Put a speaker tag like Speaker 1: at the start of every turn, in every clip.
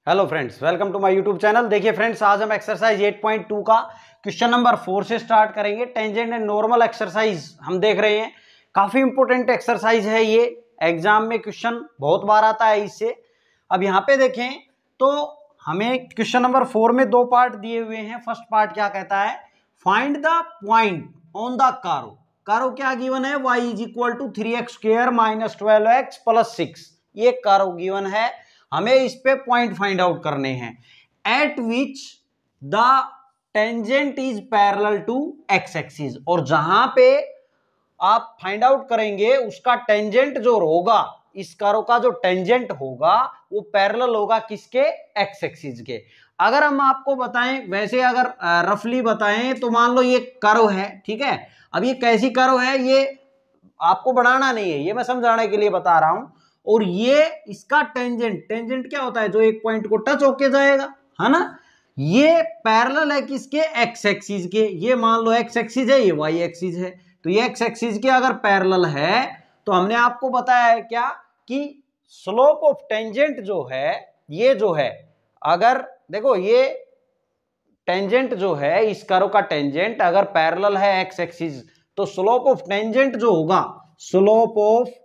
Speaker 1: Hello friends, welcome to my YouTube channel. देखिए friends, आज हम एक्सरसाइज 8.2 का क्वेश्चन नंबर 4 से स्टार्ट करेंगे। टेंजेंट एंड नॉर्मल एक्सरसाइज हम देख रहे हैं। काफी इंपॉर्टेंट एक्सरसाइज है ये, एग्जाम में क्वेश्चन बहुत बार आता है इससे। अब यहाँ पे देखें तो हमें क्वेश्चन नंबर 4 में दो पार्ट दिए हुए हैं। फर्स्ट पार्ट क्या कहता है, find the point on the curve. Curve क्या गिवन है, y is equal to 3x² minus 12x plus 6। ये कारो गिवन है, हमें इस पे पॉइंट फाइंड आउट करने हैं। At which the tangent is parallel to x axis, और जहां पे आप फाइंड आउट करेंगे उसका टेंजेंट जो होगा, इस कारो का जो टेंजेंट होगा वो पैरेलल होगा किसके, एक्स एक्सिस के। अगर हम आपको बताएं, वैसे अगर रफली बताएं तो मान लो ये कर्व है, ठीक है। अब ये कैसी कर्व है, ये आपको बनाना नहीं है, ये मैं समझाने के लिए बता रहा हूं। और ये इसका टेंजेंट, टेंजेंट क्या होता है, जो एक पॉइंट को टच होके जाएगा, है ना। ये पैरेलल है किसके, एक्स एक्सिस के। ये मान लो एक्स एक्सिस है, ये वाई एक्सिस है। तो ये एक्स एक्सिस के अगर पैरेलल है तो हमने आपको बताया है क्या कि स्लोप ऑफ टेंजेंट जो है, ये जो है, अगर देखो ये टेंजेंट जो है, इस कर्व का टेंजेंट अगर पैरेलल है एक्स एक्सिस, तो स्लोप ऑफ टेंजेंट जो होगा, स्लोप ऑफ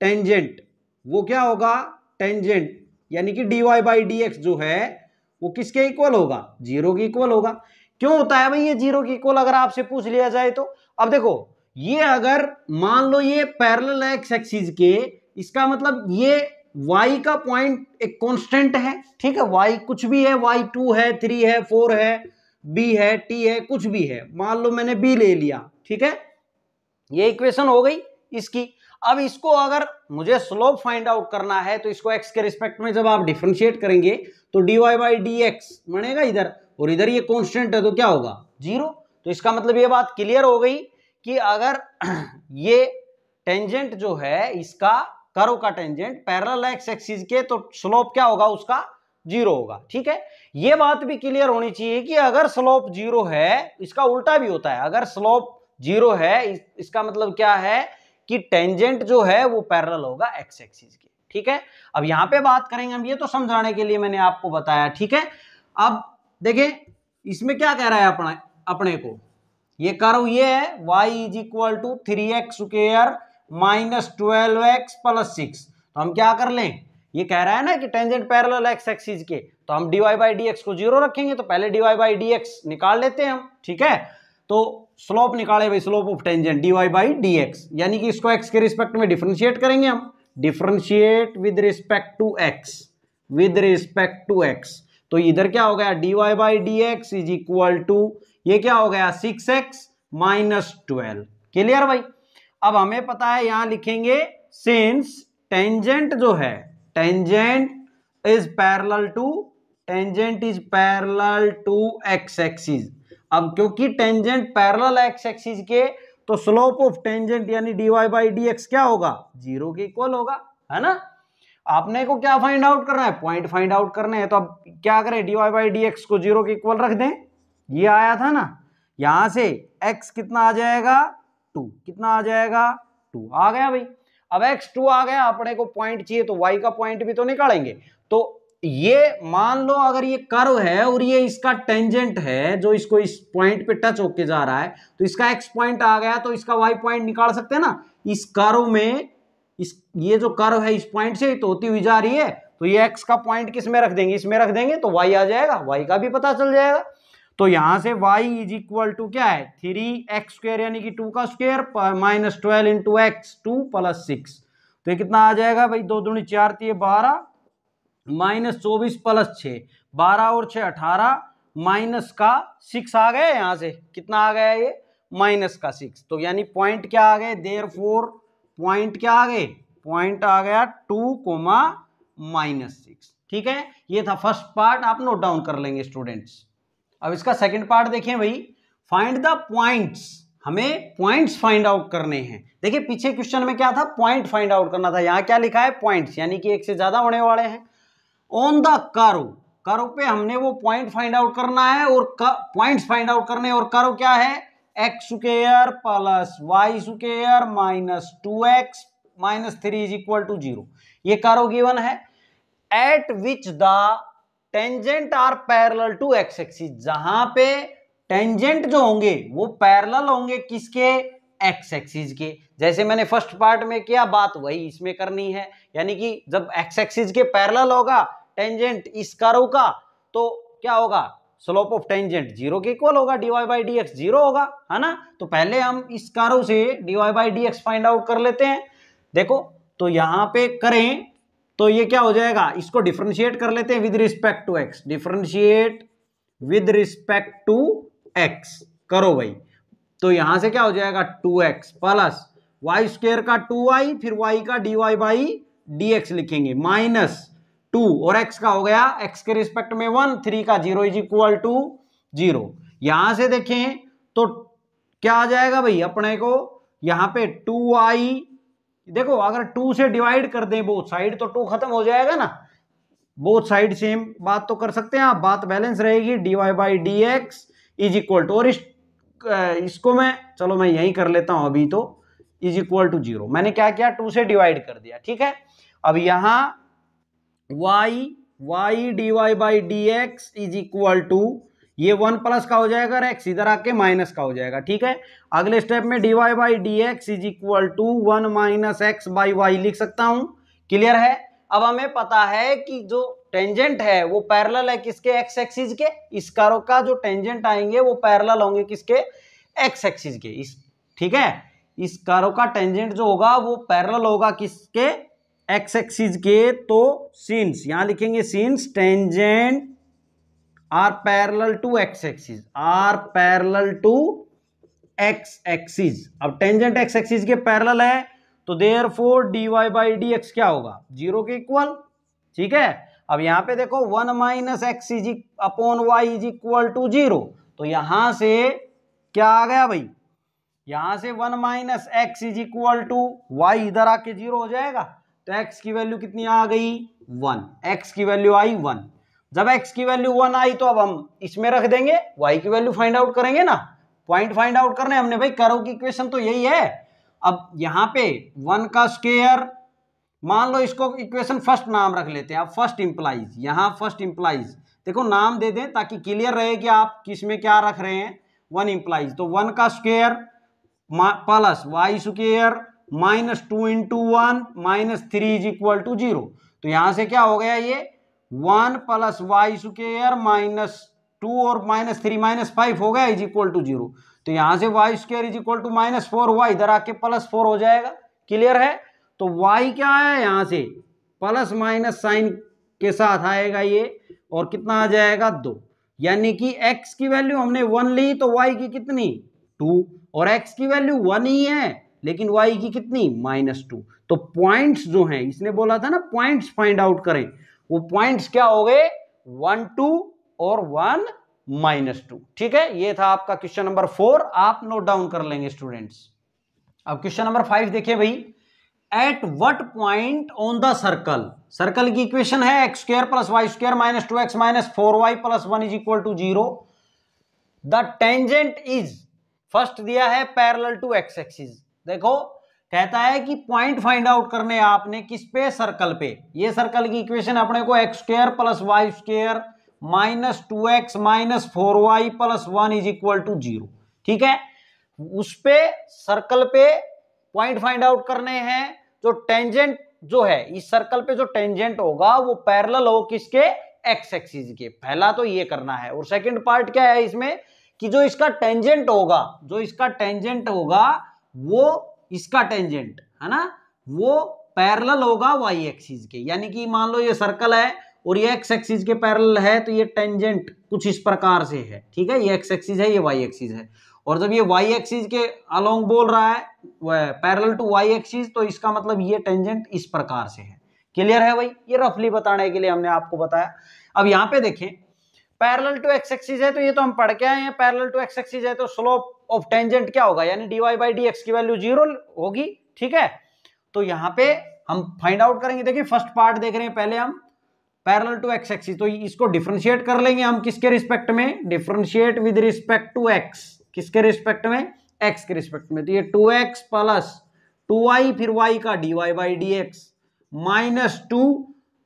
Speaker 1: टेंजेंट वो क्या होगा, टेंजेंट यानी कि dy बाई dx जो है वो किसके इक्वल होगा, जीरो के इक्वल होगा। क्यों होता है भाई ये जीरो के इक्वल, अगर आपसे पूछ लिया जाए तो। अब देखो ये अगर मान लो ये पैरेलल एक्स एक्सिस के, इसका मतलब ये y का पॉइंट एक कांस्टेंट है, ठीक है। y कुछ भी है, y2 है, 3 है, 4 है, b है, t है, कुछ भी है। मान लो मैंने b ले लिया, ठीक है। ये इक्वेशन हो गई इसकी। अब इसको अगर मुझे स्लोप फाइंड आउट करना है तो इसको x के रिस्पेक्ट में जब आप डिफरेंशिएट करेंगे तो dy बाई dx बनेगा इधर, और इधर ये कांस्टेंट है तो क्या होगा, जीरो। तो इसका मतलब ये बात क्लियर हो गई कि अगर ये टेंजेंट जो है, इसका कर्व का टेंजेंट पैरेलल एक्स एक्सिस के, तो स्लोप क्या होगा उसका, जीरो होगा, ठीक है। ये बात भी क्लियर होनी चाहिए कि अगर स्लोप जीरो है, इसका उल्टा भी होता है। अगर स्लोप जीरो है इसका मतलब क्या है कि टेंजेंट जो है वो पैरेलल होगा एक्स एक्सिस के, ठीक है। अब यहां पे बात करेंगे हम, ये तो समझाने के लिए मैंने आपको बताया, ठीक है। अब देखें इसमें क्या कह रहा है अपने को, ये कर्व ये है y is equal to 3x² minus 12x plus 6। तो हम क्या कर लें, ये कह रहा है ना कि टेंजेंट पैरेलल एक्स एक्सिस के, तो हम dy बाई dx को जीरो रखेंगे, तो पहले dy बाई dx निकाल लेते हैं हम, ठीक है। तो स्लोप निकाले भाई, slope of tangent dy by dx, यानी कि इसको x के रिस्पेक्ट में डिफरेंशिएट करेंगे हम, differentiate with respect to x, with respect to x। तो इधर क्या हो गया, dy by dx is equal to, ये क्या हो गया, 6x माइनस 12। क्लियर भाई। अब हमें पता है यहां लिखेंगे सिंस टेंजेंट जो है, tangent is parallel to, tangent is parallel to x axis. अब क्योंकि टेंजेंट पैरेलल एक्स एक्सिस के, तो स्लोप ऑफ टेंजेंट यानी dy बाई dx क्या होगा, जीरो के इक्वल होगा, है ना। आपने को क्या फाइंड आउट करना है, पॉइंट फाइंड आउट करने हैं। तो अब क्या करें, dy बाई dx को जीरो के इक्वल रख दें। ये आया था ना, यहां से x कितना आ जाएगा, 2, कितना आ जाएगा, 2 आ गया भाई। अब x2 आ गया, अपने को पॉइंट चाहिए तो y का पॉइंट भी तो निकालेंगे। तो ये मान लो अगर ये कर्व है और ये इसका टेंजेंट है जो इसको इस पॉइंट पे टच होके जा रहा है, तो इसका x पॉइंट आ गया, तो इसका y पॉइंट निकाल सकते हैं ना। इस कर्व में ये जो कर्व है इस पॉइंट से तो होती हुई जा रही है, तो ये x का पॉइंट किस में रख देंगे, इसमें रख देंगे, तो y आ जाएगा, y का भी पता चल जाएगा। तो यहां से y इज इक्वल टू क्या है, 3x² यानी कि 2 का square minus 12 into x 2 plus 6। तो ये कितना आ जाएगा भाई, 2 दूनी 4 12 माइनस 24 प्लस 6, 12 और 6 18, माइनस का 6 आ गया। यहां से कितना आ गया, ये माइनस का 6। तो यानी पॉइंट क्या आ गए, देयरफॉर पॉइंट क्या आ गए, पॉइंट आ गया 2 माइनस 6, ठीक है। ये था फर्स्ट पार्ट, आप नोट डाउन कर लेंगे स्टूडेंट्स। अब इसका सेकंड पार्ट देखें भाई, फाइंड द पॉइंट्स, हमें पॉइंट्स फाइंड आउट करने हैं। देखिए पीछे क्वेश्चन में क्या था, पॉइंट फाइंड आउट करना था, यहां क्या लिखा है, पॉइंट्स, यानी कि एक से ज्यादा होने वाले हैं। ऑन द कर्व, कर्व पे हमने वो पॉइंट फाइंड आउट करना है, और पॉइंट्स फाइंड आउट करने, और कर्व क्या है, x² plus y² minus 2x minus 3 is equal to 0। ये कर्व गिवन है। At which the tangent are parallel to x axis, जहां पे टेंजेंट जो होंगे वो पैरेलल होंगे किसके, एक्स एक्सिस के। जैसे मैंने फर्स्ट पार्ट में किया बात वही इसमें करनी है, यानी कि जब एक्स एक्सिस के पैरेलल होगा टेंजेंट इस कर्व का, तो क्या होगा, स्लोप ऑफ टेंजेंट जीरो के इक्वल होगा, dy by d x zero होगा, है ना। तो पहले हम इस कर्व से dy by d x find out कर लेते हैं। देखो तो यहां पे करें तो ये क्या हो जाएगा, इसको डिफरेंशिएट कर लेते हैं with respect to x, differentiate with respect to x करो भाई। तो यहां से क्या हो जाएगा 2x प्लस वाई स्क्वायर का 2y, फिर y का dy बाई डी एक्स लिखेंगे माइनस 2, और x का हो गया x के रिस्पेक्ट में 1, 3 का 0 इज इक्वल टू 0। यहां से देखें तो क्या आ जाएगा भाई अपने को, यहां पे 2y, देखो अगर 2 से डिवाइड कर दें बोथ साइड तो 2 खत्म हो जाएगा ना, बोथ साइड सेम बात तो कर सकते हैं आप, बात बैलेंस रहेगी, dy by d x is equal to, और इसको मैं चलो मैं यही कर लेता हूं अभी, तो इज इक्वल टू 0, मैंने क्या किया 2 से डिवाइड कर दिया, ठीक है। अब यहां y dy by d x is equal to, ये 1 प्लस का हो जाएगा और x इधर आके माइनस का हो जाएगा, ठीक है। अगले स्टेप में dy by d x is equal to 1 minus x by y लिख सकता हूं, क्लियर है। अब हमें पता है कि जो टेंजेंट है वो पैरेलल है किसके, एक्स एक्सिस के, इस कर्व का जो टेंजेंट आएंगे वो पैरेलल होंगे किसके, एक्स एक्सिस के, इस, ठीक है। इस कर्व का टेंजेंट जो होगा वो पैरेलल होगा किसके, एक्स एक्सिस के। तो सिंस यहां लिखेंगे since tangent are parallel to x axis, are parallel to x axis. अब टेंजेंट एक्स एक्सिस के पैरेलल है तो therefore dy by d x क्या होगा, 0 के इक्वल, ठीक है। अब यहां पे देखो 1 minus x is upon y is equal to 0, तो यहां से क्या आ गया भाई, यहां से 1 minus x is equal to y इधर आके 0 हो जाएगा, तो x की वैल्यू कितनी आ गई 1, x की वैल्यू आई 1। जब x की वैल्यू 1 आई तो अब हम इसमें रख देंगे, y की वैल्यू फाइंड आउट करेंगे ना, पॉइंट फाइंड आउट करने हमने भाई, कर्व की इक्वेशन तो यही है। अब यहां पे 1 का स्क्वायर, मान लो इसको इक्वेशन फर्स्ट नाम रख लेते हैं, आप फर्स्ट इंप्लाइज, यहां फर्स्ट इंप्लाइज देखो नाम दे दें ताकि क्लियर रहे कि आप किस में क्या रख रहे हैं, 1 इंप्लाइज, तो 1 का square plus y square minus 2 into 1 minus 3 is equal to 0। तो यहां से क्या हो गया, ये 1 प्लस वाई स्क्वायर माइनस 2 और माइनस 3 माइनस 5 हो गया इज इक्वल टू 0। तो यहां से y square is equal to minus 4, y इधर आके प्लस 4 हो जाएगा, क्लियर है। तो वाई क्या है, यहां से प्लस माइनस साइन के साथ आएगा ये, और कितना आ जाएगा 2, यानी कि x की वैल्यू हमने 1 ली तो y की कितनी 2, और x की वैल्यू 1 ही है लेकिन y की कितनी -2। तो पॉइंट्स जो हैं, इसने बोला था ना पॉइंट्स फाइंड आउट करें, वो पॉइंट्स क्या हो गए 1 2 और 1 -2, ठीक है। ये था आपका क्वेश्चन नंबर 4, आप नोट डाउन कर लेंगे स्टूडेंट्स। अब क्वेश्चन नंबर 5 देखिए भाई, at what point on the circle, circle की इक्वेशन है x square plus y square minus 2x minus 4y plus 1 is equal to 0, the tangent is, first दिया है पैरेलल टू एक्स एक्सिस। देखो कहता है कि पॉइंट फाइंड आउट करने आपने किस पे, सर्कल पे। ये सर्कल की इक्वेशन अपने को x square plus y square minus 2x minus 4y plus 1 is equal to 0, ठीक है। उस पे सर्कल पे पॉइंट फाइंड आउट करने हैं, जो टेंजेंट जो है इस सर्कल पे जो टेंजेंट होगा वो पैरेलल हो किसके, एक्स एक्सिस के। पहला तो ये करना है, और सेकंड पार्ट क्या है इसमें कि जो इसका टेंजेंट होगा, जो इसका टेंजेंट होगा वो इसका टेंजेंट है ना, वो पैरेलल होगा वाई एक्सिस के। यानी कि मान लो ये सर्कल है और ये एक्स एक्सिस के पैरेलल है, तो ये टेंजेंट कुछ इस प्रकार से है, ठीक है। ये एक्स एक्सिस है, ये वाई एक्सिस है, और जब ये वाई एक्सिस के अलोंग बोल रहा है पैरेलल टू वाई एक्सिस, तो इसका मतलब ये टेंजेंट इस प्रकार से है, क्लियर है भाई। ये रफली बताने के लिए हमने आपको बताया। अब यहाँ पे देखें पैरेलल टू एक्स एक्सिस है, तो ये तो हम पढ़ के आए हैं, पैरेलल टू एक्स एक्सिस है तो स्लोप ऑफ टेंजेंट क्या होगा, यानी dy बाई डी एक्स की वैल्यू 0 होगी, ठीक है। तो यहाँ पे हम फाइंड आउट करेंगे, देखिए फर्स्ट पार्ट देख रहे हैं पहले हम, पैरेलल टू एक्स एक्सिस, तो इसको डिफरेंशिएट कर लेंगे हम किसके रिस्पेक्ट में, differentiate with respect to x, किसके रिस्पेक्ट में, एक्स के रिस्पेक्ट में। तो ये 2x प्लस 2y फिर y का dy by d x minus 2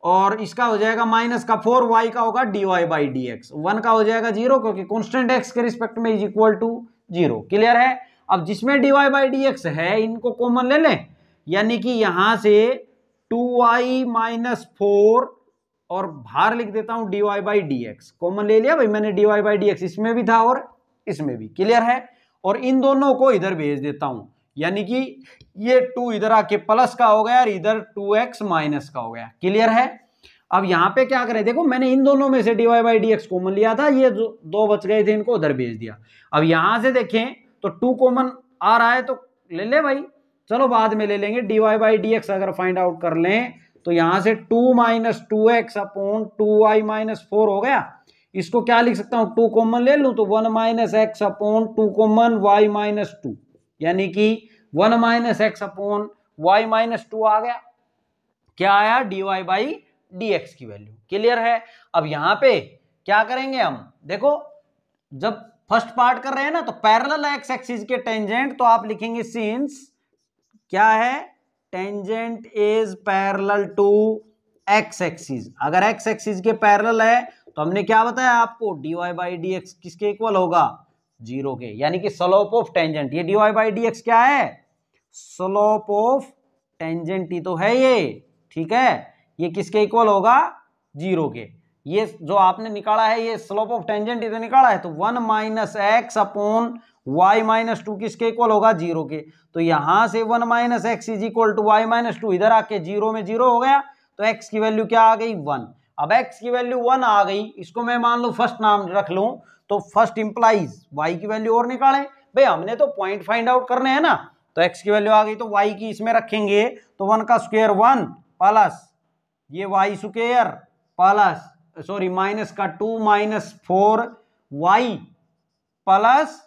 Speaker 1: और इसका हो जाएगा माइनस का 4, वाई का होगा dy बाई डी एक्स, 1 का हो जाएगा 0 क्योंकि कॉन्स्टेंट x के रिस्पेक्ट में इज इक्वल टू 0। क्लियर है। अब जिसमें dy बाई डी एक्स है इनको कॉमन ले लें, यानी कि यहां से 2y माइनस 4 और बाहर लिख देता हूं dy by d x, common ले लिया भाई मैंने, dy बाई डी एक्स इसमें भी था और इसमें भी। क्लियर है। और इन दोनों को इधर भेज देता हूं, यानी कि ये 2 इधर आके प्लस का हो गया और इधर 2x माइनस का हो गया। क्लियर है। अब यहां पे क्या करें, देखो मैंने इन दोनों में से dy by d x common लिया था, ये जो 2 बच गए थे इनको उधर भेज दिया। अब यहां से देखें तो 2 कॉमन आ रहा है तो ले ले भाई, चलो बाद में ले लेंगे। dy बाई डी एक्स अगर फाइंड आउट कर लें तो यहां से 2 minus 2x upon 2y minus 4 हो गया। इसको क्या लिख सकता हूं, 2 कॉमन ले लूं तो 1 minus x upon 2 common y minus 2, यानी कि 1 minus x upon y minus 2 आ गया। क्या आया, dy बाई डी एक्स की वैल्यू। क्लियर है। अब यहां पे क्या करेंगे हम, देखो जब फर्स्ट पार्ट कर रहे हैं ना तो पैरेलल एक्स एक्सिस के टेंजेंट, तो आप लिखेंगे सिंस क्या है, tangent is parallel to x axis. अगर एक्स एक्सिस के पैरेलल है तो हमने क्या बताया आपको, dy बाई डी एक्स किसके इक्वल होगा, 0 के, यानी कि स्लोप ऑफ टेंजेंट। ये dy बाई डी एक्स क्या है, स्लोप ऑफ टेंजेंट ही तो है ये। ठीक है, ये किसके इक्वल होगा, 0 के। ये जो आपने निकाला है ये स्लोप ऑफ टेंजेंट ही तो निकाला है, तो 1 minus x upon y minus 2 किसके इक्वल होगा, 0 के। तो यहां से 1 minus x is equal to y minus 2, इधर आके 0 में 0 हो गया, तो x की वैल्यू क्या आ गई, 1। अब x की वैल्यू 1 आ गई, इसको मैं मान लो फर्स्ट नाम रख लूं, तो फर्स्ट इंप्लाइज y की वैल्यू और निकालें भाई, हमने तो पॉइंट फाइंड आउट करने हैं ना। तो x की वैल्यू आ गई तो y की इसमें रखेंगे, तो 1 का स्क्वायर 1 प्लस ये y square plus sorry minus का 2 माइनस 4y प्लस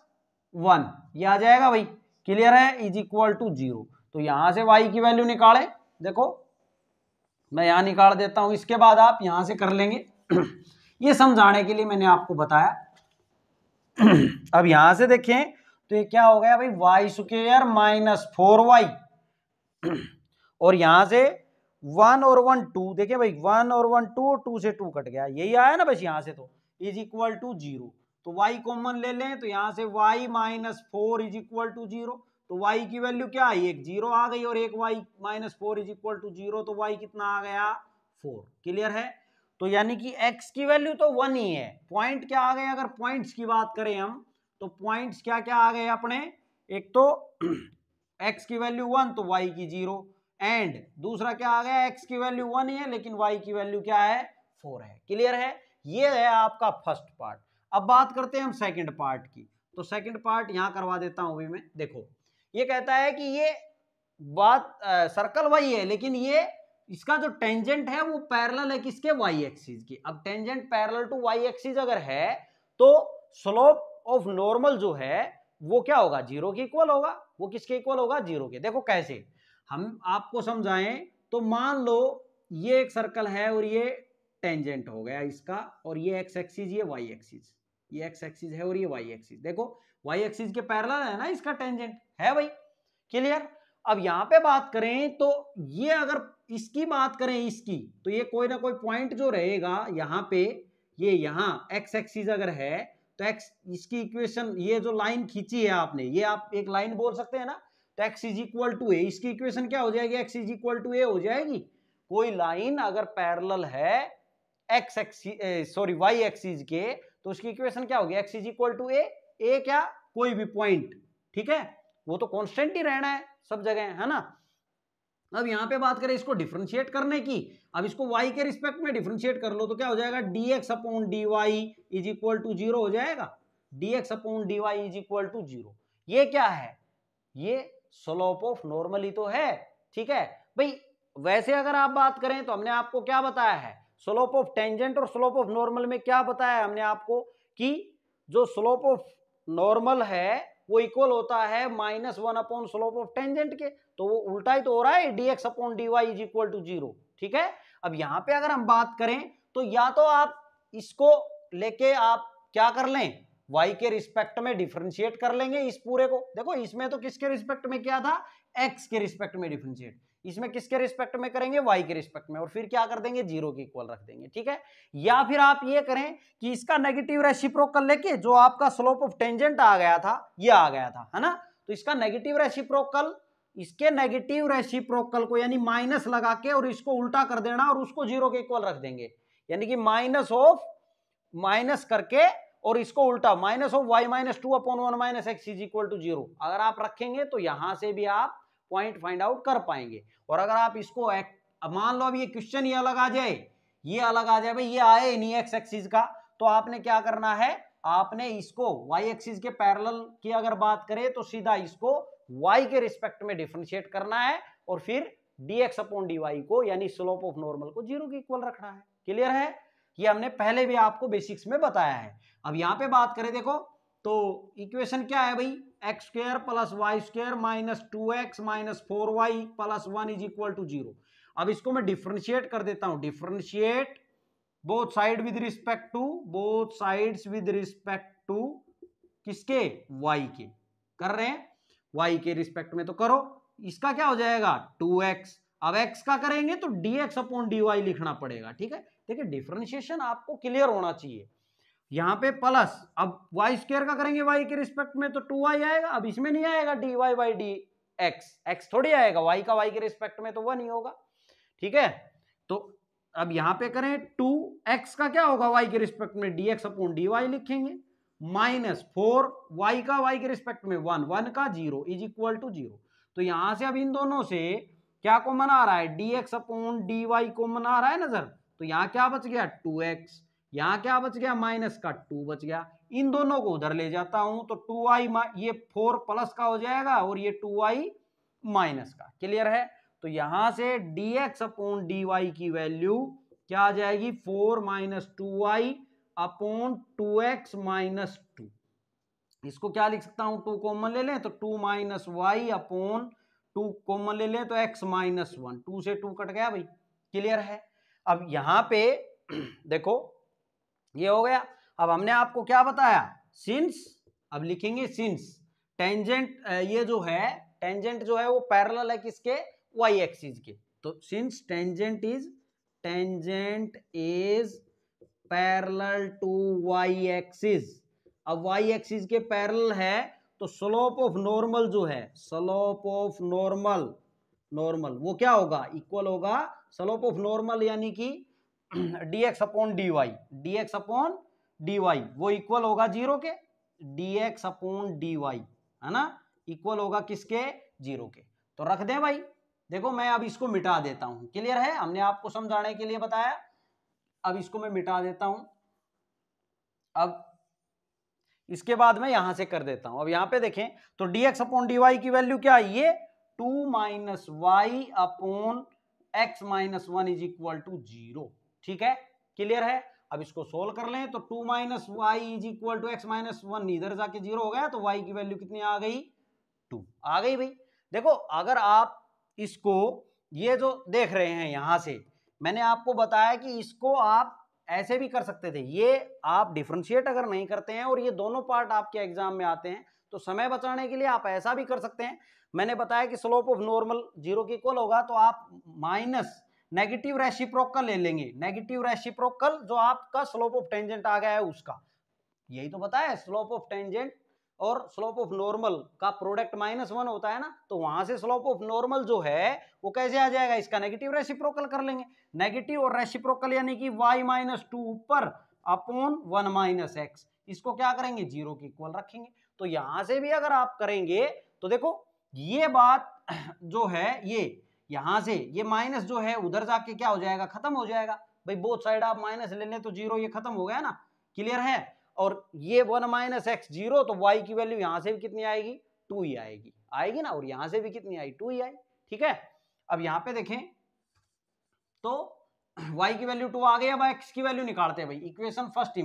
Speaker 1: 1, ये आ जाएगा भाई। क्लियर है, इज इक्वल टू 0। तो यहां से y की वैल्यू निकाले, देखो मैं यहां निकाल देता हूं, इसके बाद आप यहां से कर लेंगे ये समझाने के लिए मैंने आपको बताया। अब यहां से देखें तो ये क्या हो गया भाई, वाई स्क्वायर माइनस 4y और यहां से 1 और 1 2, देखिए भाई 1 और 1 2, 2 से 2 कट गया, यही आया ना बस यहां से, तो इज इक्वल टू 0। तो y कॉमन ले लें तो यहां से y minus 4 is equal to 0, तो y की वैल्यू क्या आई, एक 0 आ गई और एक y minus 4 is equal to 0, तो y कितना आ गया, 4। क्लियर है। तो यानी कि x की वैल्यू तो 1 ही है। पॉइंट क्या आ गए, अगर पॉइंट्स की बात करें हम तो पॉइंट्स क्या क्या आ गए अपने, एक तो x की वैल्यू 1 तो y की 0, एंड दूसरा क्या आ गया, x की वैल्यू 1 ही है लेकिन y की वैल्यू क्या है, 4 है। क्लियर है, ये है आपका फर्स्ट पार्ट। अब बात करते हैं हम सेकंड पार्ट की, तो सेकंड पार्ट यहां करवा देता हूं अभी मैं। देखो ये कहता है कि ये बात सर्कल वही है लेकिन ये इसका जो टेंजेंट है वो पैरेलल है किसके, वाई एक्सिस की। अब tangent parallel to y axis अगर है तो स्लोप ऑफ नॉर्मल जो है वो क्या होगा, 0 के इक्वल होगा। वो किसके इक्वल होगा, 0 के। देखो कैसे हम आपको समझाएं, तो मान लो ये एक सर्कल है और ये टेंजेंट हो गया इसका, और ये एक्स एक्सिस ये वाई एक्सिस, ये एक्स एक्सिस है और ये वाई एक्सिस। देखो वाई एक्सिस के पैरेलल है ना इसका टेंजेंट है भाई। क्लियर। अब यहां पे बात करें तो ये अगर इसकी बात करें इसकी, तो ये कोई ना कोई पॉइंट जो रहेगा यहाँ पे, ये यहाँ एक्स एक्सिस अगर है तो एक्स इसकी इक्वेशन, ये जो लाइन खींची है आपने, ये आप एक लाइन बोल सकते हैं ना, तो x is equal to a, इसकी इक्वेशन क्या हो जाएगी, x is equal to a हो जाएगी। कोई लाइन अगर पैरेलल है x axis sorry y axis के, तो उसकी इक्वेशन क्या होगी, x is equal to a. A क्या, कोई भी पॉइंट, ठीक है, वो तो कांस्टेंट ही रहना है सब जगह, है ना। अब यहां पे बात करें इसको डिफरेंशिएट करने की, अब इसको y के रिस्पेक्ट में डिफरेंशिएट कर लो तो क्या हो जाएगा, dx upon dy is equal to 0 हो जाएगा। dx upon dy is equal to 0, ये क्या है, ये स्लोप ऑफ नॉर्मल ही तो है। ठीक है भाई, वैसे अगर आप बात करें तो हमने आपको क्या बताया है, स्लोप ऑफ टेंजेंट और स्लोप ऑफ नॉर्मल में क्या बताया है हमने आपको, कि जो स्लोप ऑफ नॉर्मल है वो इक्वल होता है -1 अपॉन स्लोप ऑफ टेंजेंट के, तो वो उल्टा ही तो हो रहा है, dx upon dy is equal to 0। ठीक है। अब यहां पे अगर हम बात करें तो या तो आप इसको लेके आप क्या कर लें, y के रिस्पेक्ट में डिफरेंशिएट कर लेंगे इस पूरे को। देखो इसमें तो किसके रिस्पेक्ट में किया था, x के रिस्पेक्ट में डिफरेंशिएट, इसमें किसके रिस्पेक्ट में करेंगे, वाई के रिस्पेक्ट में, और फिर क्या कर देंगे, जीरो के इक्वल रख देंगे, ठीक है। या फिर आप ये करें कि इसका नेगेटिव रेसिप्रोकल लेके जो आपका स्लोप ऑफ टेंजेंट आ गया था, ये आ गया था, है ना, तो इसका नेगेटिव रेसिप्रोकल, इसके नेगेटिव रेसिप्रोकल को यानी माइनस लगा के और इसको उल्टा कर देना और उसको जीरो के इक्वल रख देंगे, यानी कि माइनस ऑफ माइनस करके और इसको उल्टा minus of y minus two upon one minus x is equal to zero, अगर आप रखेंगे तो यहां से भी आप पॉइंट फाइंड आउट कर पाएंगे। और अगर आप इसको मान लो अब ये क्वेश्चन ये अलग आ जाए, ये अलग आ जाए भाई, ये आए नहीं एक्स एक्सिस का, तो आपने क्या करना है, आपने इसको वाई एक्सिस के पैरेलल की अगर बात करें तो सीधा इसको वाई के रिस्पेक्ट में डिफरेंशिएट करना है और फिर dx अपॉन dy को यानी स्लोप ऑफ नॉर्मल को जीरो के इक्वल रखना है। क्लियर है, ये हमने पहले भी आपको बेसिक्स में बताया है। अब यहां पे बात करें देखो तो इक्वेशन क्या है भाई, x square plus y square minus 2x minus 4y plus 1 is equal to zero. अब इसको मैं डिफरेंशिएट कर देता हूं, differentiate both side with respect to, both sides with respect to किसके, y के, कर रहे हैं y के रिस्पेक्ट में, तो करो, इसका क्या हो जाएगा 2x, अब x का करेंगे तो dx अपॉन dy लिखना पड़ेगा, ठीक है। देखिए डिफरेंशिएशन आपको क्लियर होना चाहिए, यहां पे प्लस, अब वाई स्क्वायर का करेंगे y के रिस्पेक्ट में तो 2y आएगा, अब इसमें नहीं आएगा dy बाई dx, x थोड़ी आएगा, y का y के रिस्पेक्ट में तो 1 ही होगा, ठीक है। तो अब यहां पे करें 2x का क्या होगा y के रिस्पेक्ट में dx अपॉन dy लिखेंगे, माइनस 4y का y के रिस्पेक्ट में 1, 1 का 0 इज इक्वल टू 0। तो यहां से अब इन दोनों से क्या कॉमन आ रहा है, dx अपॉन dy कॉमन आ रहा है नजर, तो यहां क्या बच गया 2x, यहां क्या बच गया माइनस का 2 बच गया, इन दोनों को उधर ले जाता हूं तो 2y ये 4 प्लस का हो जाएगा और ये 2y माइनस का। क्लियर है, तो यहां से dx अपॉन dy की वैल्यू क्या आ जाएगी, 4 minus 2y upon 2x minus 2, इसको क्या लिख सकता हूं, 2 कॉमन ले लें तो 2 माइनस वाई अपॉन 2 कॉमन ले लें तो x माइनस 1, 2 से 2 कट गया भाई। क्लियर है, अब यहां पे देखो ये हो गया। अब हमने आपको क्या बताया, सिंस, अब लिखेंगे सिंस टेंजेंट, ये जो है टेंजेंट जो है वो पैरेलल है किसके, y एक्सिस के, तो since tangent is parallel to y axis, अब y एक्सिस के पैरेलल है तो स्लोप ऑफ नॉर्मल जो है, स्लोप ऑफ नॉर्मल वो क्या होगा, इक्वल होगा स्लोप ऑफ नॉर्मल यानी कि dx upon dy, dx upon dy वो इक्वल होगा जीरो के, dx अपॉन dy है ना, इक्वल होगा किसके, जीरो के। तो रख दें भाई, देखो मैं अब इसको मिटा देता हूं, क्लियर है, हमने आपको समझाने के लिए बताया, अब इसको मैं मिटा देता हूं, अब इसके बाद मैं यहां से कर देता हूं। अब यहां पे देखें तो dx अपॉन dy की वैल्यू क्या है, ये 2 minus y upon x minus 1 is equal to 0, ठीक है। क्लियर है, अब इसको सोल्व कर लें तो 2 minus y is equal to x minus 1 इधर जाके 0 हो गया, तो y की वैल्यू कितनी आ गई, 2 आ गई भाई। देखो अगर आप इसको ये जो देख रहे हैं यहां से, मैंने आपको बताया कि इसको आप ऐसे भी कर सकते थे, ये आप डिफरेंशिएट अगर नहीं करते हैं और ये दोनों पार्ट आपके एग्जाम में आते हैं तो समय बचाने के लिए आप ऐसा भी कर सकते हैं। मैंने बताया कि स्लोप ऑफ नॉर्मल जीरो के इक्वल होगा तो आप माइनस नेगेटिव रेसिप्रोकल ले लेंगे, नेगेटिव रेसिप्रोकल जो आपका स्लोप ऑफ टेंजेंट आ गया है उसका, यही तो बताया स्लोप ऑफ टेंजेंट और स्लोप ऑफ नॉर्मल का प्रोडक्ट -1 होता है ना, तो वहां से स्लोप ऑफ नॉर्मल जो है वो कैसे आ जाएगा, इसका नेगेटिव रेसिप्रोकल कर लेंगे, नेगेटिव और रेसिप्रोकल यानी कि y माइनस 2 ऊपर अपॉन 1 माइनस एक्स, इसको क्या करेंगे, जीरो के इक्वल रखेंगे। तो यहां से भी अगर आप करेंगे तो देखो ये बात जो है, ये यहां से ये माइनस जो है उधर जाके क्या हो जाएगा, खत्म हो जाएगा भाई, बोथ साइड आप माइनस ले लें तो जीरो, ये खत्म हो गया ना। क्लियर है, और ये 1 माइनस एक्स जीरो, तो y की वैल्यू यहां से भी कितनी आएगी, 2 ही आएगी ना, और यहां से भी कितनी आई, 2 ही आई, ठीक है। अब यहां पे देखें तो y की वैल्यू 2 आ गई, अब x की वैल्यू निकालते हैं भाई, इक्वेशन फर्स्ट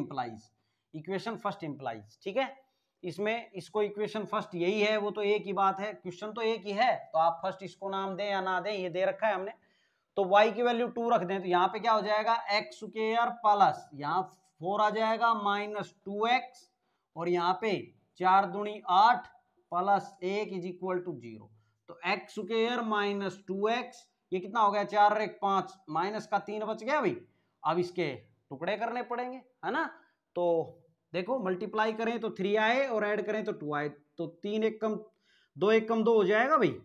Speaker 1: इंप्लाइज, ठीक है। इसमें इसको इक्वेशन फर्स्ट यही है, वो तो एक ही बात है, क्वेश्चन तो एक ही है, तो आप फर्स्ट इसको नाम दें या ना दें, ये दे रखा है हमने, तो y की वैल्यू 2 रख दें तो यहाँ पे क्या हो जाएगा, एक्स स्क्वायर प्लस यहाँ 4 आ जाएगा माइनस 2x, और यहाँ पे 4 दूनी 8 प्लस 1 इज इक्वल टू 0। तो एक्स स्क्वायर माइनस 2x, ये कितना हो गया 4 और 1 5, माइनस का 3 बच गया भाई। अब इसके टुकड़े करने पड़ेंगे, है ना। तो देखो मल्टीप्लाई करें तो 3 आए और ऐड करें तो 2 आए, तो 3 1 कम 2 1 कम 2 हो जाएगा भाई।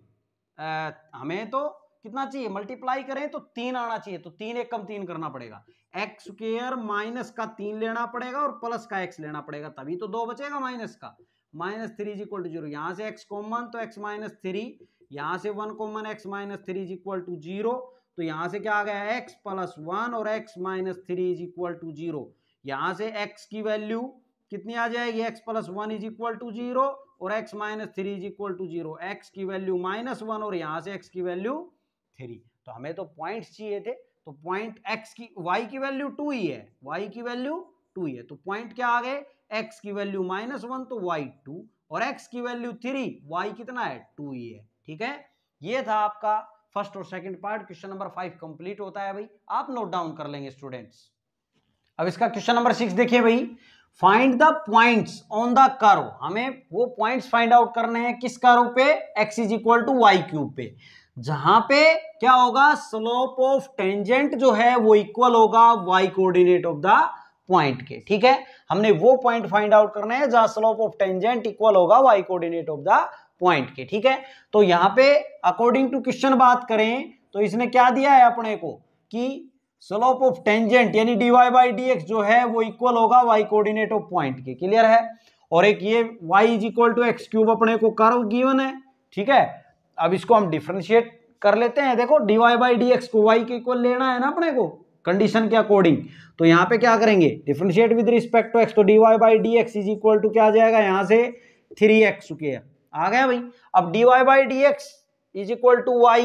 Speaker 1: हमें तो कितना चाहिए, मल्टीप्लाई करें तो 3 आना चाहिए, तो 3 1 कम 3 करना पड़ेगा। एक्स स्क्वायर माइनस का 3 लेना पड़ेगा और प्लस का x लेना पड़ेगा, तभी तो 2 बचेगा माइनस का। माइनस 3 इज इक्वल टू 0, यहाँ से x कॉमन तो x माइनस 3, यहाँ से 1 common x minus 3 is equal to 0, तो यहाँ से क्या आ गया x प्लस 1 और x minus 3 is equal to 0। यहाँ से x की वैल्यू कितनी आ जाएगी, x plus 1 is equal to 0 और x minus 3 is equal to 0, x की वैल्यू माइनस 1 और यहाँ से x की वैल्यू 3। तो हमें तो पॉइंट्स चाहिए थे, तो पॉइंट x की y की वैल्यू 2 ही है, y की वैल्यू 2 ही है, तो पॉइंट क्या आ गए, x की वैल्यू माइनस 1 तो y 2 और x की वैल्यू 3, y कितना है 2 ही है। ठीक है, ये था आपका फर्स्ट और second part. Question number 5 complete होता है भाई, आप नोट डाउन कर लेंगे स्टूडेंट्स। अब इसका क्वेश्चन नंबर 6 देखिए भाई, find the points on the curve. हमें वो पॉइंट्स फाइंड आउट करने हैं किस कर्व पे, x is equal to y cube पे, जहां पे क्या होगा, स्लोप ऑफ टेंजेंट जो है वो इक्वल होगा y coordinate of the point के। ठीक है, हमने वो पॉइंट फाइंड आउट करने हैं जहां स्लोप ऑफ टेंजेंट इक्वल होगा y coordinate of the point के। ठीक है, तो यहां पे अकॉर्डिंग टू क्वेश्चन बात करें तो इसने क्या दिया है अपने को कि स्लोप ऑफ टेंजेंट यानी dy बाई dx जो है वो इक्वल होगा y कोऑर्डिनेट ऑफ पॉइंट के। क्लियर है, और एक ये y is equal to x cube अपने को कर्व गिवन है। ठीक है, अब इसको हम डिफरेंशिएट कर लेते हैं। देखो dy बाई dx को y के इक्वल लेना है ना अपने को कंडीशन के अकॉर्डिंग, तो यहाँ पे क्या करेंगे, differentiate with respect to x, तो dy by dx is equal to क्या आ जाएगा, यहाँ से 3x स्क्वायर आ गया भाई। अब dy by dx is equal to y,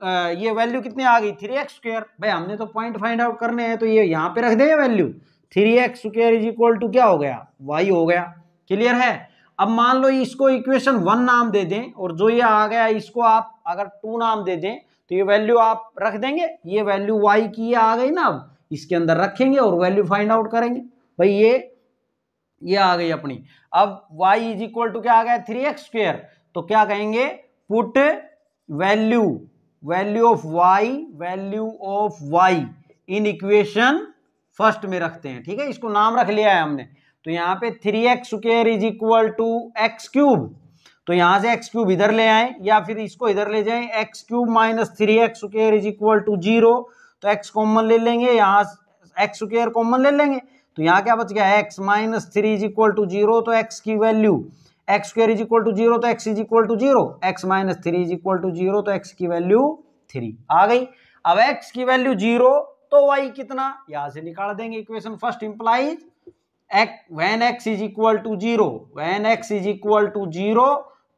Speaker 1: ये वैल्यू कितनी आ गई 3x स्क्वायर। भाई हमने तो पॉइंट फाइंड आउट करने हैं, तो ये यहाँ पे रख दें value, 3x square is equal to क्या हो गया, y हो गया। क्लियर है, अब मान लो इसको इक्वेशन 1 नाम दे दें और जो ये आ गया इसको आप अगर 2 नाम दे दें, तो ये वैल्यू आप रख देंगे, ये वैल्यू y की आ गई ना, अब इसके अंदर रखेंगे और वैल्यू फाइंड आउट करेंगे। भाई ये आ गई अपनी। अब y इज इक्वल टू क्या आ गया 3x स्क्वायर, तो क्या कहेंगे, put value of y in equation first में रखते हैं। ठीक है, इसको नाम रख लिया है हमने, तो यहाँ पे 3x square is equal to x cube, तो यहाँ से एक्स क्यूब इधर ले आए या फिर इसको इधर ले जाएं, x cube minus 3x square is equal to 0, तो x कॉमन ले लेंगे, यहाँ एक्स स्क्वायर कॉमन ले लेंगे, तो यहाँ क्या बच गया x minus 3 is equal to 0, तो x की value x square is equal to 0 तो x is equal to 0, x minus 3 is equal to 0 तो x की वैल्यू 3 आ गई। अब x की वैल्यू 0 तो y कितना, यहां से निकाल देंगे equation first implies when x is equal to 0, when x is equal to 0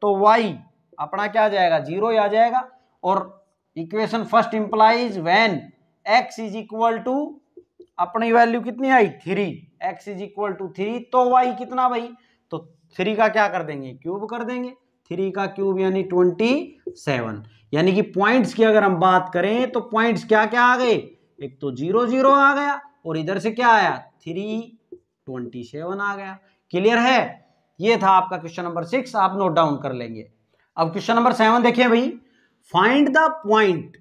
Speaker 1: तो y अपना क्या आ जाएगा 0 ही आ जाएगा, और equation first implies when x is equal to अपनी वैल्यू कितनी आई 3, x इज इक्वल टू 3 तो y कितना भाई, तो 3 का क्या कर देंगे क्यूब कर देंगे, 3 का क्यूब यानी 27। यानी कि पॉइंट्स की अगर हम बात करें तो पॉइंट्स क्या क्या आ गए, एक तो 0 0 आ गया और इधर से क्या आया 327 आ गया। क्लियर है, ये था आपका क्वेश्चन नंबर 6, आप नोट डाउन कर लेंगे। अब क्वेश्चन नंबर 7 देखिए भाई, फाइंड द पॉइंट,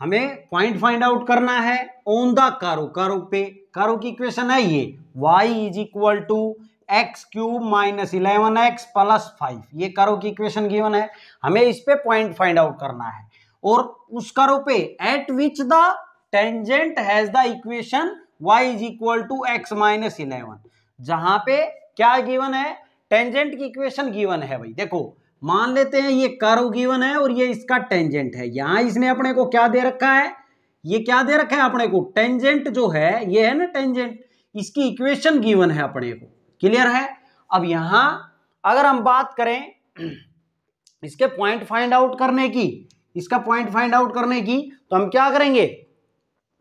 Speaker 1: हमें पॉइंट फाइंड आउट करना है ऑन द कर्व पे। कर्व की इक्वेशन है ये y is equal to x cube minus 11x plus 5, ये कर्व की इक्वेशन गिवन है, हमें इस पे पॉइंट फाइंड आउट करना है, और उस कर्व पे at which the tangent has the equation y is equal to x minus 11, जहां पे क्या गिवन है, टेंजेंट की इक्वेशन गिवन है। भाई देखो मान लेते हैं ये कर्व गिवन है और ये इसका टेंजेंट है, यहां इसने अपने को क्या दे रखा है, ये क्या दे रखा है अपने को, टेंजेंट जो है ये है ना टेंजेंट, इसकी इक्वेशन गिवन है अपने को। क्लियर है, अब यहां अगर हम बात करें इसके पॉइंट फाइंड आउट करने की, इसका पॉइंट फाइंड आउट करने की, तो हम क्या करेंगे,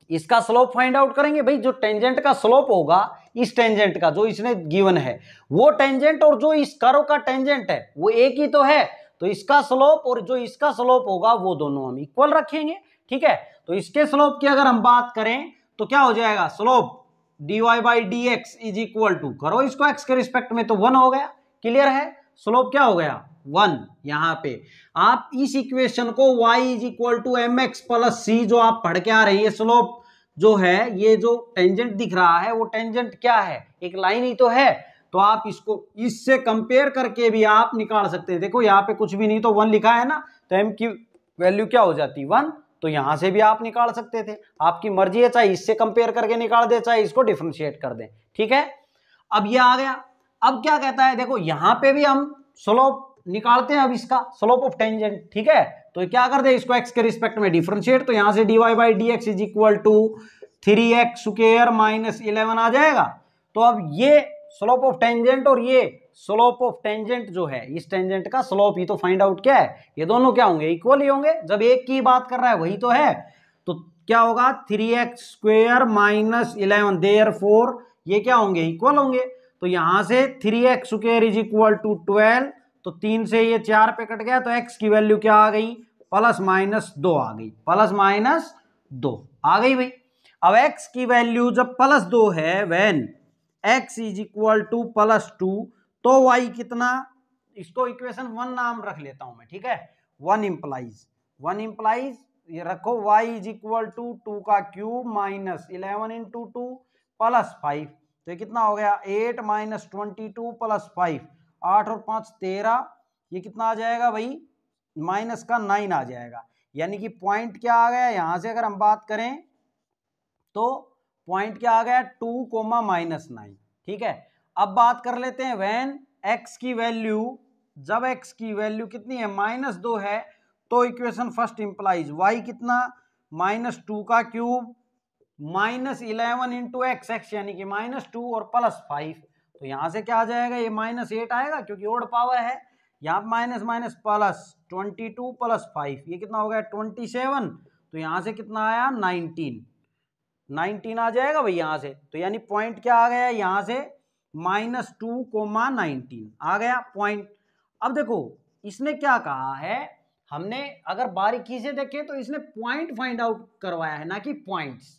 Speaker 1: इसका स्लोप फाइंड आउट करेंगे। भाई जो टेंजेंट का स्लोप होगा, इस टेंजेंट का जो इसने गिवन है, वो टेंजेंट और जो इस कर्व का टेंजेंट है वो एक ही तो है, तो इसका स्लोप और जो इसका स्लोप होगा वो दोनों हम इक्वल रखेंगे। ठीक है, तो इसके स्लोप की अगर हम बात करें तो क्या हो जाएगा, slope dy by dx is equal to, करो इसको x के रिस्पेक्ट में तो 1 हो गया। क्लियर है, स्लोप क्या हो गया 1 यहाँ पे आप इस इक्वेशन को y is equal to M X plus C जो आप पढ़ के आ रहे हैं, ये स्लोप जो है, ये जो टेंजेंट दिख रहा है वो टेंजेंट क्या है, एक लाइन ही तो है, तो आप इसको इससे कंपेयर करके भी आप निकाल सकते हैं। देखो यहाँ पे कुछ भी नहीं तो 1 लिखा है ना, तो m की वैल्यू क्या हो जाती 1, तो यहां से भी आप निकाल सकते थे, आपकी मर्जी है, चाहे इससे कंपेयर करके निकाल दे चाहे इसको डिफरेंशिएट कर दें, ठीक है। अब ये आ गया, अब क्या कहता है, देखो यहां पे भी हम स्लोप निकालते हैं, अब इसका स्लोप ऑफ टेंजेंट, ठीक है, तो क्या कर दे इसको x के रिस्पेक्ट में डिफरेंशिएट, तो यहां से dy by d x is equal to 3x square minus 11 आ जाएगा। तो अब ये स्लोप ऑफ टेंजेंट और ये स्लोप ऑफ टेंजेंट जो है, इस टेंजेंट का स्लोप ही तो फाइंड आउट क्या है, ये दोनों क्या होंगे, इक्वल ही होंगे, जब एक की बात कर रहा है वही तो है, तो क्या होगा 3x स्क्वायर माइनस 11, देयरफॉर ये क्या होंगे, इक्वल होंगे, तो यहां से 3x square is equal to 12, तो 3 से ये 4 पे कट गया, तो x की वैल्यू क्या आ गई, प्लस माइनस 2 आ गई, प्लस माइनस 2 आ गई भाई। अब x की वैल्यू जब प्लस 2 है, when x is equal two plus 2, तो y कितना, इसको इक्वेशन 1 नाम रख लेता हूं मैं, ठीक है, 1 इंप्लाइज ये रखो y इज इक्वल टू 2 का क्यूब माइनस 11 इंटू 2 प्लस 5, तो ये कितना हो गया 8 माइनस 22 प्लस 5, 8 और 5 13, ये कितना आ जाएगा भाई, माइनस का 9 आ जाएगा, यानी कि पॉइंट क्या आ गया, यहां से अगर हम बात करें तो पॉइंट क्या आ गया 2 कोमा माइनस 9, ठीक है। अब बात कर लेते हैं व्हेन x की वैल्यू, जब x की वैल्यू कितनी है माइनस 2 है, तो इक्वेशन फर्स्ट इंप्लाइज y कितना माइनस 2 का क्यूब माइनस 11 इंटू एक्स यानी कि माइनस 2 और प्लस 5, तो यहां से क्या आ जाएगा, ये माइनस 8 आएगा क्योंकि ओड पावर है, यहाँ माइनस माइनस प्लस 22 प्लस 5, ये कितना हो गया 27, तो यहां से कितना आया 19 आ जाएगा भाई यहां से, तो यानी पॉइंट क्या आ गया यहां से -2 कोमा 19 आ गया पॉइंट। अब देखो इसने क्या कहा है, हमने अगर बारीकी से देखें तो इसने पॉइंट फाइंड आउट करवाया है ना कि पॉइंट्स,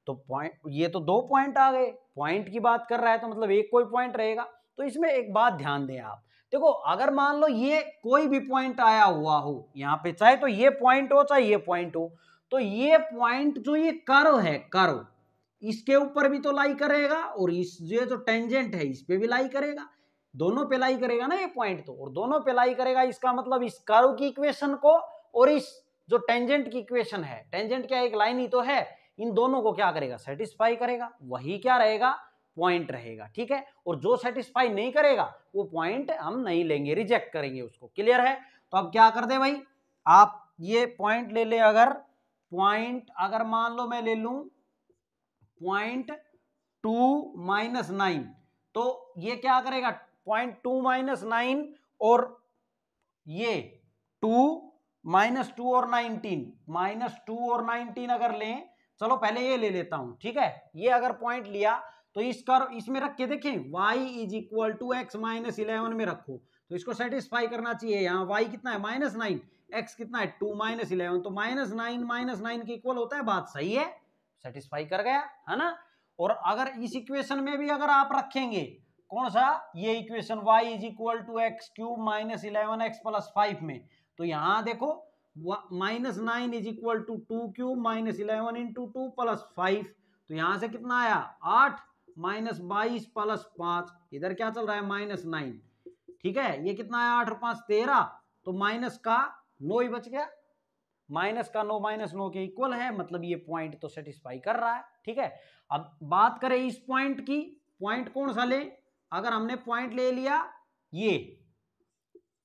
Speaker 1: तो पॉइंट ये तो 2 पॉइंट आ गए, पॉइंट की बात कर रहा है तो मतलब एक कोई पॉइंट रहेगा। तो इसमें एक बात ध्यान दें आप, देखो अगर मान लो ये कोई भी पॉइंट आया हुआ हो यहाँ पे, चाहे तो ये पॉइंट हो चाहे ये पॉइंट हो, तो ये पॉइंट जो ये कर्व है, कर्व इसके ऊपर भी तो लाई करेगा और इस ये जो टेंजेंट है इस पे भी लाई करेगा, दोनों पे लाई करेगा ना ये पॉइंट, तो और दोनों पे लाई करेगा, इसका मतलब इस कर्व की इक्वेशन को और इस जो टेंजेंट की इक्वेशन है, टेंजेंट क्या एक लाइन ही तो है, इन दोनों को क्या करेगा सेटिस्फाई करेगा, वही क्या रहेगा पॉइंट रहेगा, ठीक है। और जो सेटिस्फाई नहीं करेगा वो पॉइंट हम नहीं लेंगे, रिजेक्ट करेंगे उसको, क्लियर है। तो अब क्या कर दे भाई, आप ये पॉइंट ले ले, अगर पॉइंट अगर मान लो मैं ले लूं पॉइंट 2 माइनस 9, तो ये क्या करेगा पॉइंट 2 माइनस 9 और ये 2 माइनस 2 और 19, -2 और 19 अगर लें, चलो पहले ये ले लेता हूं, ठीक है, ये अगर पॉइंट लिया तो इस कर्व इसमें रख के देखें y is equal to x minus 11 में रखो, तो इसको सेटिस्फाई करना चाहिए, यहाँ y कितना है -9, x कितना है 2 माइनस 11, तो -9 के इक्वल होता है, बात सही है, सेटिस्फाई कर गया है ना। और अगर इस इक्वेशन में भी अगर आप रखेंगे कौन सा, ये equation y is equal to x cube minus 11x plus 5 में, तो यहां देखो -9 is equal to 2 cube minus 11 into 2 plus 5, तो यहां से कितना आया 8 माइनस 22 प्लस 5, इधर क्या चल रहा है -9, ठीक है, ये कितना आया 8 और 5 13, तो माइनस का 9 ही बच गया, माइनस का 9 माइनस 9 के इक्वल है, मतलब ये पॉइंट तो सेटिस्फाई कर रहा है, ठीक है। अब बात करें इस पॉइंट की, पॉइंट कौन सा ले, अगर हमने पॉइंट ले लिया ये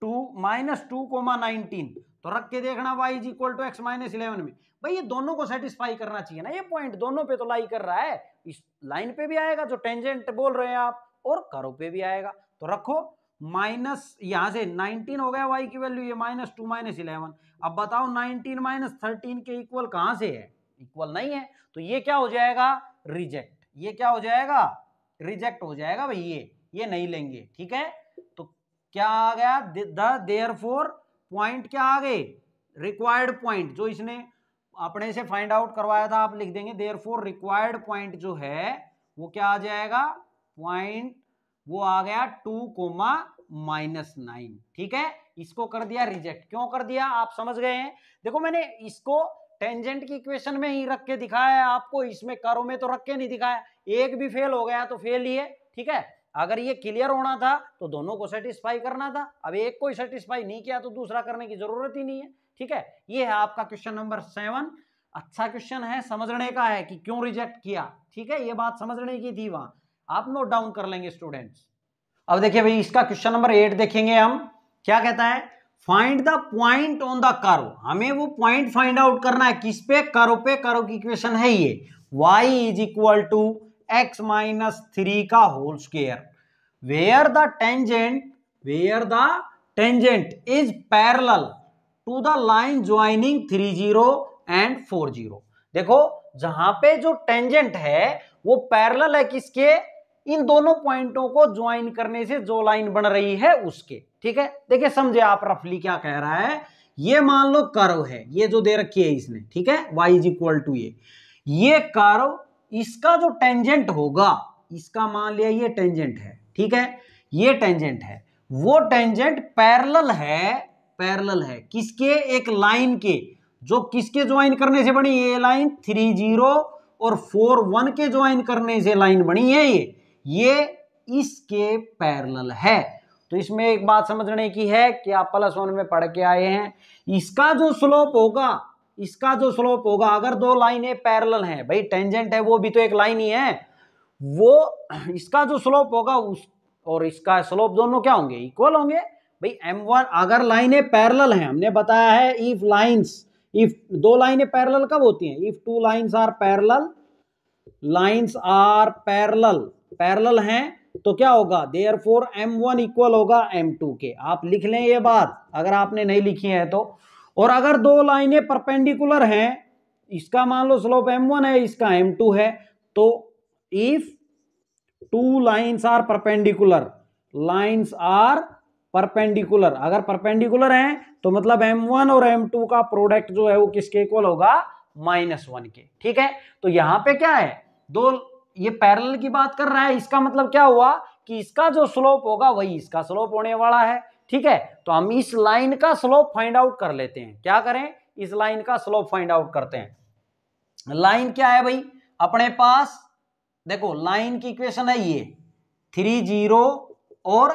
Speaker 1: 2 कोमा 19, तो रख के देखना y is equal to x minus 11 में, भाई ये दोनों को सेटिस्फाई करना चाहिए ना, ये पॉइंट दोनों पे तो लाई कर रहा है, इस लाइन पे भी आएगा जो टेंजेंट बोल रहे हैं आप, और कर्व पे भी आएगा, तो रखो माइनस यहां से 19 हो गया y की वैल्यू, ये -2 माइनस 11, अब बताओ 19 माइनस 13 के इक्वल कहां से है, इक्वल नहीं है, तो ये क्या हो जाएगा रिजेक्ट, ये क्या हो जाएगा रिजेक्ट हो जाएगा भाई, ये नहीं लेंगे, ठीक है। तो क्या आ गया देयरफॉर पॉइंट क्या आ गए, रिक्वायर्ड पॉइंट जो इसने अपने से फाइंड आउट करवाया था, आप लिख देंगे देयरफॉर रिक्वायर्ड पॉइंट जो है वो क्या आ जाएगा पॉइंट वो आ गया 2,-9। ठीक है, इसको कर दिया रिजेक्ट। क्यों कर दिया आप समझ गए हैं। देखो मैंने इसको टेंजेंट की इक्वेशन में ही रख के दिखाया है आपको, इसमें कर्व में तो रख के नहीं दिखाया। एक भी फेल हो गया तो फेल ही है। ठीक है, अगर ये क्लियर होना था तो दोनों को सेटिस्फाई करना था। अब एक को सेटिस्फाई नहीं किया तो दूसरा करने की जरूरत ही नहीं है। ठीक है, ये है आपका क्वेश्चन नंबर 7। अच्छा क्वेश्चन है, समझने का है कि क्यों रिजेक्ट किया। ठीक है, ये बात समझने की थी, वहां आप नोट डाउन कर लेंगे स्टूडेंट्स। अब देखिए भाई, इसका क्वेश्चन नंबर 8 देखेंगे हम। क्या कहता है, find the point on the curve. हमें वो पॉइंट फाइंड आउट करना है किस पे, कर्व पे। कर्व की इक्वेशन है ये, y is equal to x minus 3 का whole square where the tangent is parallel to the line joining 30 and 40। देखो जहां पे जो टेंजेंट है वो पैरेलल है किसके, इन दोनों पॉइंटों को ज्वाइन करने से जो लाइन बन रही है उसके। ठीक है, देखिए समझे आप रफली क्या कह रहा है। ये मान लो कर्व है, ये जो दे रखी है इसने। ठीक है, y इज इक्वल टू ये कर्व, इसका जो टेंजेंट होगा, इसका मान लिया ये टेंजेंट है। ठीक है, ये टेंजेंट है, वो टेंजेंट पैरेलल है किसके, एक लाइन के, जो किसके ज्वाइन करने से बनी, ये लाइन 30 और 41 के ज्वाइन करने से लाइन बनी है ये इसके पैरेलल है। तो इसमें एक बात समझने की है कि आप +1 में पढ़ के आए हैं, इसका जो स्लोप होगा, अगर दो लाइनें पैरेलल हैं, भाई टेंजेंट है वो भी तो एक लाइन ही है, वो इसका जो स्लोप होगा उस और इसका स्लोप दोनों क्या होंगे, इक्वल होंगे। भाई m1 अगर लाइनें पैरेलल हैं, हमने बताया है इफ दो लाइनें पैरेलल कब होती हैं, if two lines are parallel हैं तो क्या होगा, देयरफॉर m1 इक्वल होगा m2 के। आप लिख लें ये बात अगर आपने नहीं लिखी है तो। और अगर दो लाइनें परपेंडिकुलर हैं, इसका मान लो स्लोप m1 है, इसका m2 है, तो if two lines are perpendicular, अगर परपेंडिकुलर हैं तो मतलब m1 और m2 का प्रोडक्ट जो है वो किसके इक्वल होगा, -1 के। ठीक है, तो यहां पे क्या है, दो ये पैरेलल की बात कर रहा है, इसका मतलब क्या हुआ कि इसका जो स्लोप होगा वही इसका स्लोप होने वाला है। ठीक है, तो हम इस लाइन का स्लोप फाइंड आउट कर लेते हैं। क्या करें, इस लाइन का स्लोप फाइंड आउट करते हैं। लाइन क्या है भाई अपने पास, देखो लाइन की इक्वेशन है ये 30 और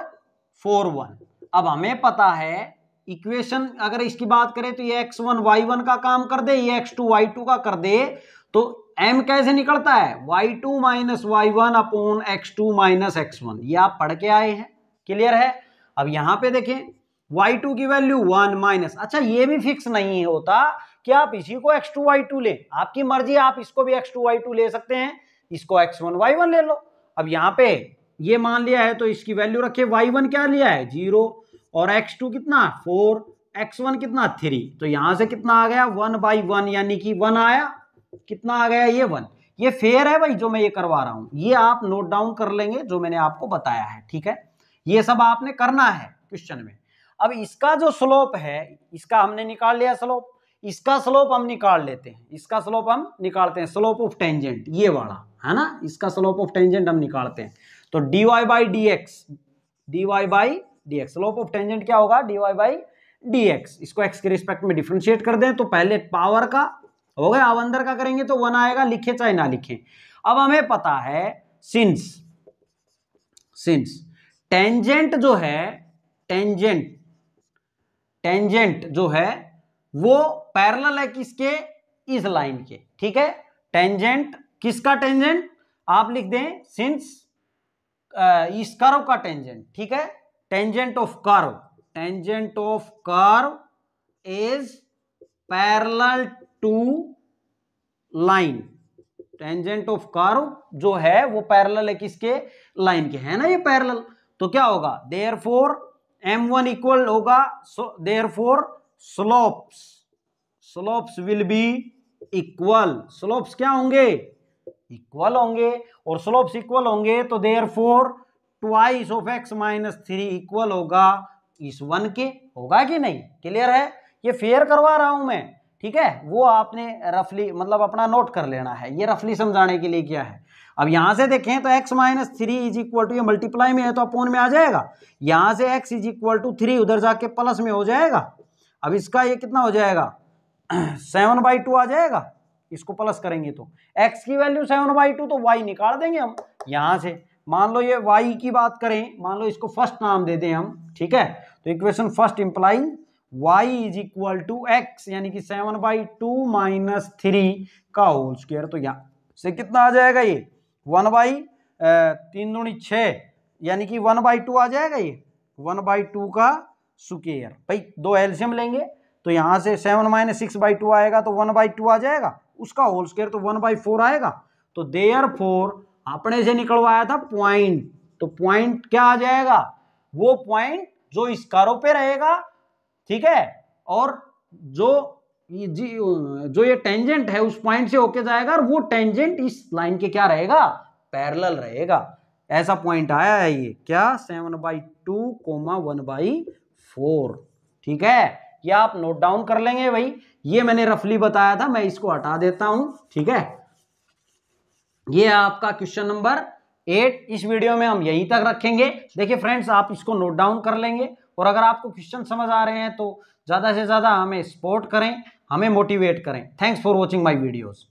Speaker 1: 41। अब हमें पता है इक्वेशन, अगर इसकी बात करें तो ये x1 y1 का काम कर दे, ये x2 y2 का कर दे, तो m कैसे निकलता है, y2 minus y1 upon x2 minus x1। ये आप पढ़ के आए हैं, क्लियर है। अब यहां पे देखें y2 की वैल्यू 1 माइनस, अच्छा ये भी फिक्स नहीं होता कि आप इसी को x2 y2 ले, आपकी मर्जी, आप इसको भी x2 y2 ले सकते हैं, इसको x1 y1 ले लो। अब यहाँ पे ये मान लिया है तो इसकी वैल्यू रखे, y1 क्या लिया है 0 और x2 कितना 4, x1 कितना 3, तो यहां से कितना आ गया 1/1 यानी कि 1 आया। कितना आ गया ये 1। ये फेयर है भाई जो मैं ये करवा रहा हूं, ये आप नोट डाउन कर लेंगे जो मैंने आपको बताया है। ठीक है, ये सब आपने करना है क्वेश्चन में। अब इसका जो स्लोप है, इसका हमने निकाल लिया स्लोप, इसका स्लोप हम निकाल लेते हैं, इसका स्लोप हम निकालते हैं, स्लोप ऑफ टेंजेंट ये वाला है ना, इसका स्लोप ऑफ टेंजेंट हम निकालते हैं। तो dy by dx, slope of tangent क्या होगा, dy बाई dx। इसको x के रिस्पेक्ट में डिफरेंशिएट कर दें तो पहले पावर का हो गया, अब अंदर का करेंगे तो 1 आएगा, लिखे चाहे ना लिखे। अब हमें पता है सिंस टेंजेंट जो है वो पैरेलल है किसके, इस लाइन के। ठीक है, टेंजेंट किसका, टेंजेंट आप लिख दें सिंस इस कर्व का टेंजेंट। ठीक है, tangent of curve is parallel to line. Tangent of curve जो है वो पैरेलल है किसके, लाइन के, है ना ये पैरेलल। तो क्या होगा, देयरफॉर m1 इक्वल होगा, therefore slopes will be equal. Slopes क्या होंगे, इक्वल होंगे, और स्लोप्स इक्वल होंगे तो therefore twice of x minus 3 equal होगा इस 1 के। होगा कि नहीं, क्लियर है, ये फेयर करवा रहा हूं मैं। ठीक है, वो आपने रफली मतलब अपना नोट कर लेना है, ये रफली समझाने के लिए क्या है। अब यहां से देखें तो x minus 3 is equal to, ये मल्टीप्लाई में है तो अपोन में आ जाएगा, यहां से x इज इक्वल टू 3 उधर जाके प्लस में हो जाएगा। अब इसका ये कितना हो जाएगा 7/2 आ जाएगा, इसको प्लस करेंगे तो x की वैल्यू 7/2, तो y निकाल देंगे हम यहां से। मान लो ये y की बात करें, मान लो इसको फर्स्ट नाम दे दें हम, ठीक है, तो equation first imply y is equal to x यानी कि 7/2 माइनस 3 का होल स्क्वायर, तो यहाँ से कितना आ जाएगा ये 1/3 दूनी 6 यानी कि 1/2 आ जाएगा, ये 1/2 का स्क्वायर। भाई दो एलसीएम लेंगे तो यहाँ से 7 माइनस 6/2 आएगा तो 1/2 आ जाएगा, उसका होल स्क्वायर तो 1/4 आएगा। तो देयरफॉर आपने से निकलवाया था पॉइंट, तो पॉइंट क्या आ जाएगा, वो पॉइंट जो इस कारो पे रहेगा, ठीक है, और जो ये टेंजेंट है उस पॉइंट से होके जाएगा, और वो टेंजेंट इस लाइन के क्या रहेगा, पैरेलल रहेगा। ऐसा पॉइंट आया है ये क्या 7/2, 1/4, ठीक है। ये आप नोट डाउन कर लेंगे भाई, ये मैंने रफली बताया था, मैं इसको हटा देता हूं, ठीक है। ये आपका क्वेश्चन नंबर 8, इस वीडियो में हम यहीं तक रखेंगे। देखिए फ्रेंड्स, आप इसको नोट डाउन कर लेंगे, और अगर आपको क्वेश्चन समझ आ रहे हैं तो ज़्यादा से ज़्यादा हमें सपोर्ट करें, हमें मोटिवेट करें। Thanks for watching my videos.